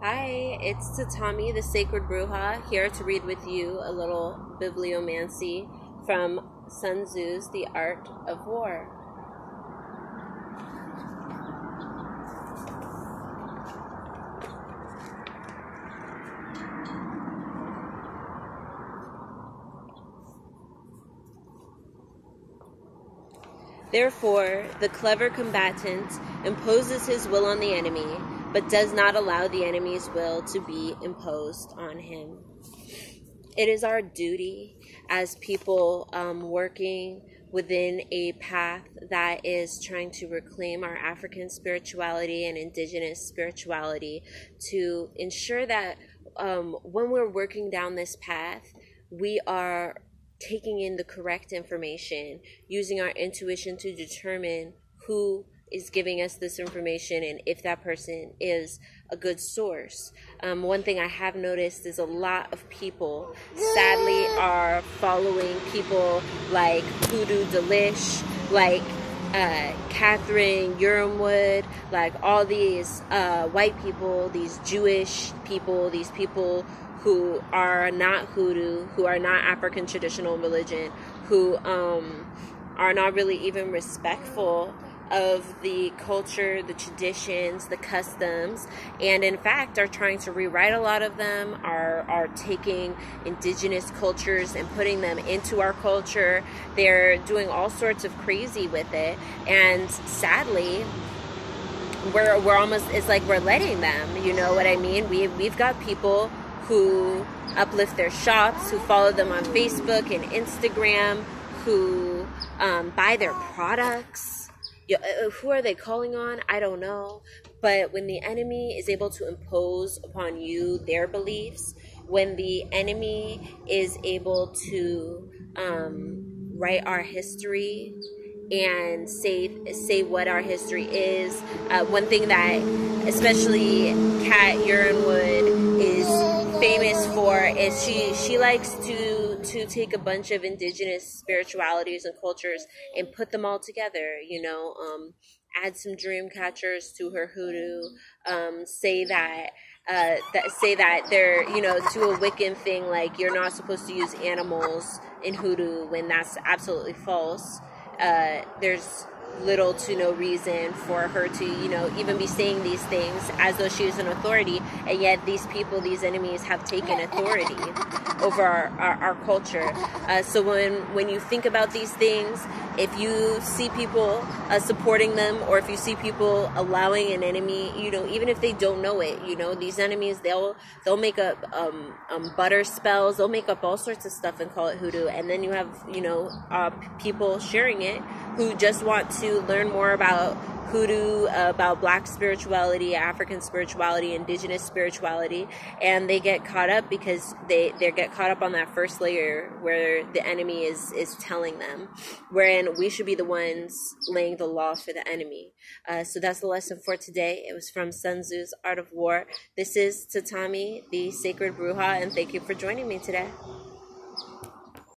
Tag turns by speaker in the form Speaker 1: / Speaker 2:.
Speaker 1: Hi, it's Tatami, the Sacred Bruja, here to read with you a little Bibliomancy from Sun Tzu's The Art of War. Therefore, the clever combatant imposes his will on the enemy, but does not allow the enemy's will to be imposed on him. It is our duty as people working within a path that is trying to reclaim our African spirituality and indigenous spirituality to ensure that when we're working down this path, we are taking in the correct information, using our intuition to determine who is giving us this information and if that person is a good source. One thing I have noticed is a lot of people sadly are following people like Hoodoo, Delish, like Catherine, Yrondwe, like all these white people, these Jewish people, these people who are not Hoodoo, who are not African traditional religion, who are not really even respectful of the culture, the traditions, the customs, and in fact are trying to rewrite a lot of them, are taking indigenous cultures and putting them into our culture. They're doing all sorts of crazy with it, and sadly we're almost, it's like we're letting them, you know what I mean? We've got people who uplift their shops, who follow them on Facebook and Instagram, who buy their products. Who are they calling on? I don't know. But when the enemy is able to impose upon you their beliefs, when the enemy is able to write our history and say what our history is, one thing that especially Yrondwe is famous for is she likes to take a bunch of indigenous spiritualities and cultures and put them all together, you know, add some dream catchers to her hoodoo, say that they're, you know, do a Wiccan thing like you're not supposed to use animals in hoodoo when that's absolutely false. There's little to no reason for her to, you know, even be saying these things as though she is an authority, and yet these people, these enemies, have taken authority over our culture. So when you think about these things, if you see people supporting them, or if you see people allowing an enemy, you know, even if they don't know it, you know, these enemies, they'll make up butter spells, they'll make up all sorts of stuff and call it hoodoo, and then you have, you know, people sharing it who just want to learn more about hoodoo, about black spirituality, African spirituality, indigenous spirituality, and they get caught up because they get caught up on that first layer where the enemy is telling them, wherein we should be the ones laying the law for the enemy. So that's the lesson for today. It was from Sun Tzu's Art of War. This is Tatami, the Sacred Bruja, and thank you for joining me today.